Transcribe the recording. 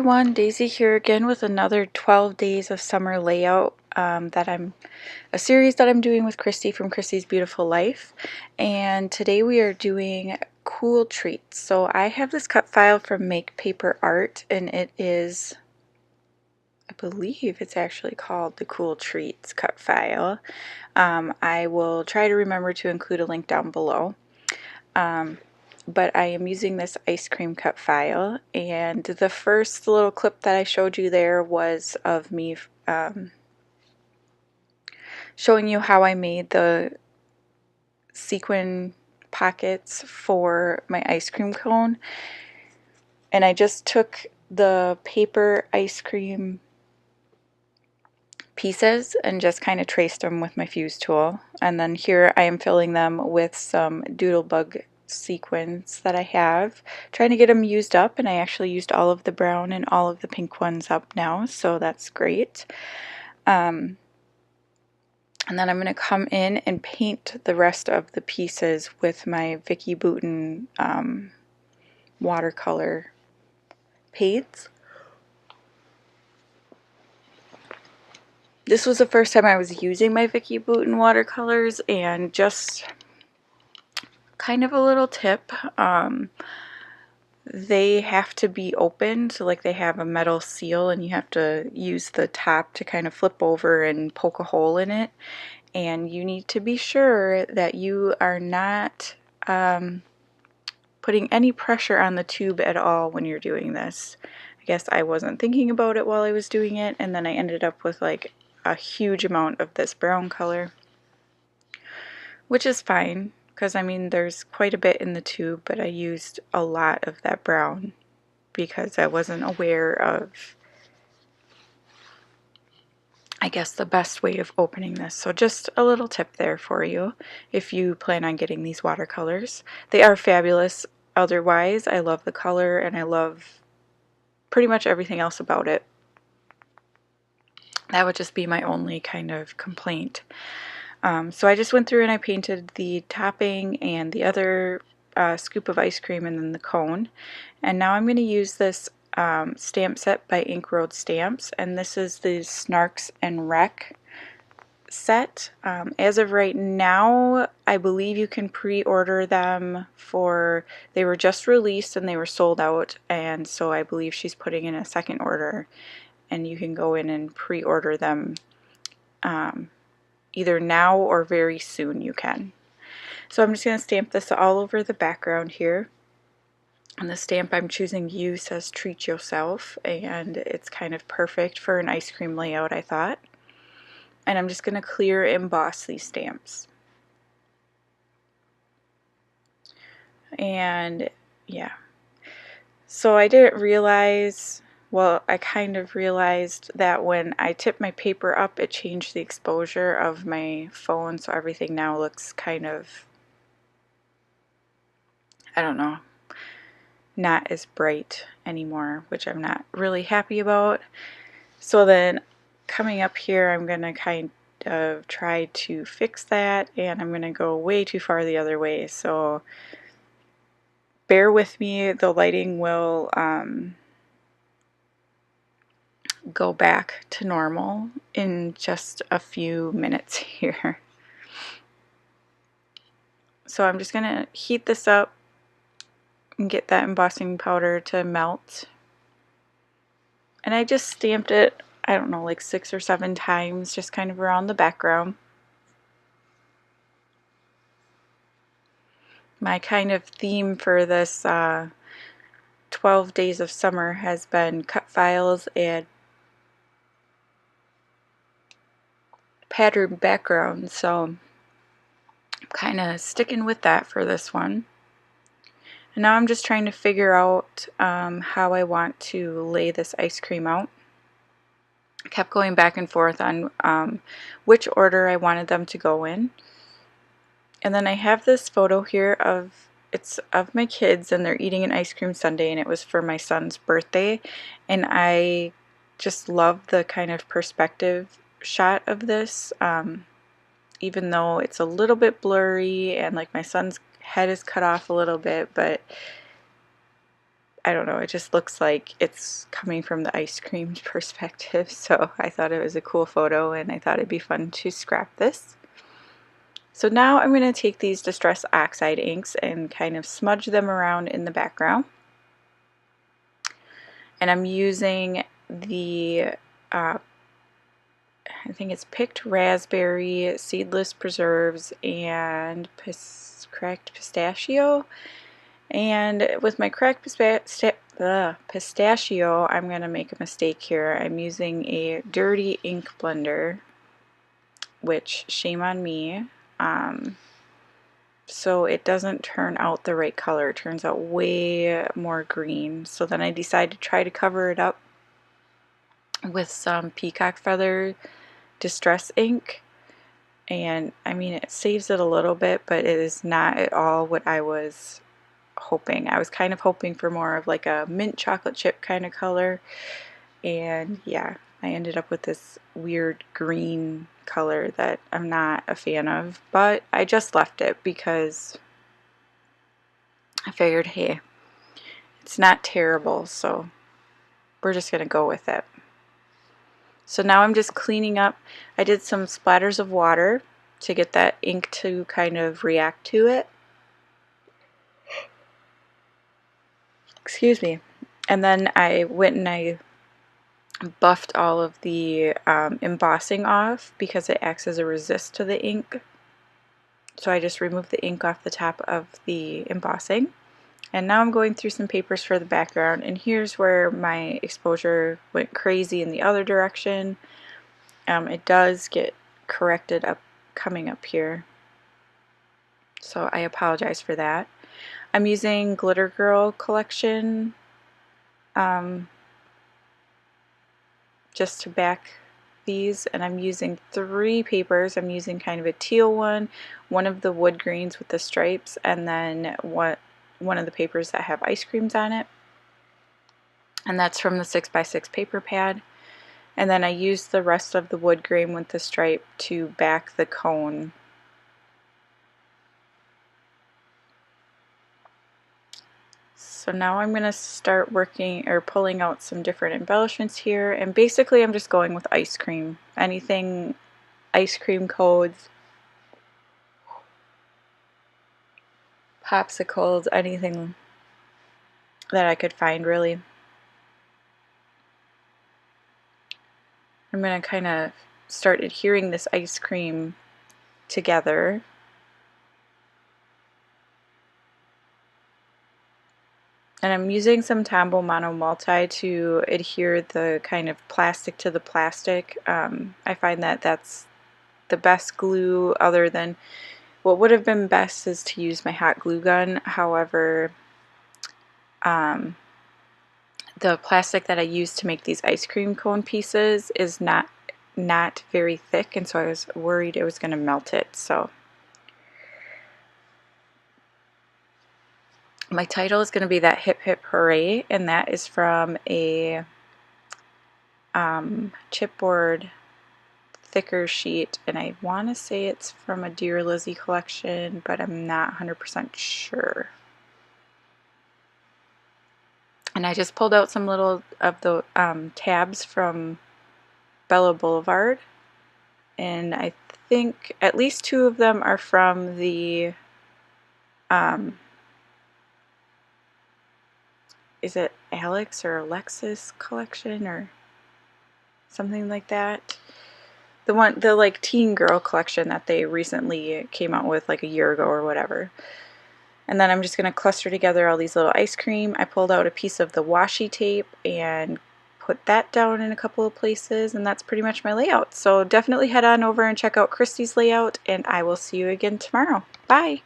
everyone, Daisy here again with another 12 days of summer layout a series that I'm doing with Christy from Christy's Beautiful Life. And today we are doing cool treats. So I have this cut file from Make Paper Art, and it is, I believe it's actually called the Cool Treats cut file. I will try to remember to include a link down below. But I am using this ice cream cut file, and the first little clip that I showed you there was of me showing you how I made the sequin pockets for my ice cream cone. And I just took the paper ice cream pieces and just kind of traced them with my fuse tool. And then here I am filling them with some doodlebug sequins that I have, trying to get them used up, and I actually used all of the brown and all of the pink ones up now, so that's great. And then I'm going to come in and paint the rest of the pieces with my Vicki Boutin watercolor paints. This was the first time I was using my Vicki Boutin watercolors, and just kind of a little tip, they have to be open, so like they have a metal seal and you have to use the top to kind of flip over and poke a hole in it, and you need to be sure that you are not putting any pressure on the tube at all when you're doing this. I guess I wasn't thinking about it while I was doing it, and then I ended up with like a huge amount of this brown color, which is fine. Because I mean there's quite a bit in the tube, but I used a lot of that brown because I wasn't aware of, I guess, the best way of opening this. So just a little tip there for you if you plan on getting these watercolors. They are fabulous otherwise. I love the color and I love pretty much everything else about it. That would just be my only kind of complaint. So I just went through and I painted the topping and the other scoop of ice cream and then the cone. And now I'm going to use this stamp set by Ink Road Stamps, and this is the Snarks and Wreck set. As of right now, I believe you can pre-order them they were just released and they were sold out, and so I believe she's putting in a second order, and you can go in and pre-order them either now or very soon you can. So I'm just going to stamp this all over the background here. And the stamp I'm choosing to use says Treat Yourself, and it's kind of perfect for an ice cream layout, I thought. And I'm just going to clear emboss these stamps. And yeah. So I didn't realize, well, I kind of realized that when I tipped my paper up, it changed the exposure of my phone, so everything now looks kind of, I don't know, not as bright anymore, which I'm not really happy about. So then coming up here, I'm going to kind of try to fix that, and I'm going to go way too far the other way, so bear with me. The lighting will go back to normal in just a few minutes here. So I'm just going to heat this up and get that embossing powder to melt. And I just stamped it, I don't know, like 6 or 7 times, just kind of around the background. My kind of theme for this 12 days of summer has been cut files and patterned backgrounds, so I'm kind of sticking with that for this one. And now I'm just trying to figure out how I want to lay this ice cream out. I kept going back and forth on which order I wanted them to go in. And then I have this photo here of my kids, and they're eating an ice cream sundae, and it was for my son's birthday. And I just love the kind of perspective shot of this, even though it's a little bit blurry and like my son's head is cut off a little bit, but I don't know, it just looks like it's coming from the ice cream perspective, so I thought it was a cool photo and I thought it'd be fun to scrap this. So now I'm going to take these Distress Oxide inks and kind of smudge them around in the background. And I'm using the, I think it's picked raspberry, seedless preserves, and cracked pistachio. And with my cracked pistachio, I'm going to make a mistake here. I'm using a dirty ink blender, which shame on me. So it doesn't turn out the right color. It turns out way more green. So then I decided to try to cover it up with some peacock feather distress ink. And I mean, it saves it a little bit, but it is not at all what I was hoping. I was kind of hoping for more of like a mint chocolate chip kind of color. And yeah, I ended up with this weird green color that I'm not a fan of, but I just left it because I figured, hey, it's not terrible, so we're just gonna go with it. So now I'm just cleaning up. I did some splatters of water to get that ink to kind of react to it. Excuse me. And then I went and I buffed all of the embossing off because it acts as a resist to the ink. So I just removed the ink off the top of the embossing. And now I'm going through some papers for the background, and here's where my exposure went crazy in the other direction. It does get corrected up coming up here, so I apologize for that. I'm using Glitter Girl collection just to back these, and I'm using 3 papers. I'm using kind of a teal one of the wood greens with the stripes, and then one of the papers that have ice creams on it, and that's from the 6x6 paper pad. And then I used the rest of the wood grain with the stripe to back the cone. So now I'm going to start working or pulling out some different embellishments here, and basically I'm just going with ice cream. Anything ice cream codes, popsicles, anything that I could find really. I'm going to kind of start adhering this ice cream together. And I'm using some Tombow Mono Multi to adhere the kind of plastic to the plastic. I find that that's the best glue, other than what would have been best is to use my hot glue gun. However, the plastic that I used to make these ice cream cone pieces is not very thick, and so I was worried it was going to melt it. So my title is going to be that Hip Hip Hooray, and that is from a chipboard thicker sheet, and I want to say it's from a Dear Lizzie collection, but I'm not 100% sure. And I just pulled out some little of the tabs from Bella Boulevard, and I think at least 2 of them are from the is it Alex or Alexis collection or something like that? The like teen girl collection that they recently came out with like a year ago or whatever. And then I'm just going to cluster together all these little ice cream. I pulled out a piece of the washi tape and put that down in a couple of places, and that's pretty much my layout. So definitely head on over and check out Christy's layout, and I will see you again tomorrow. Bye!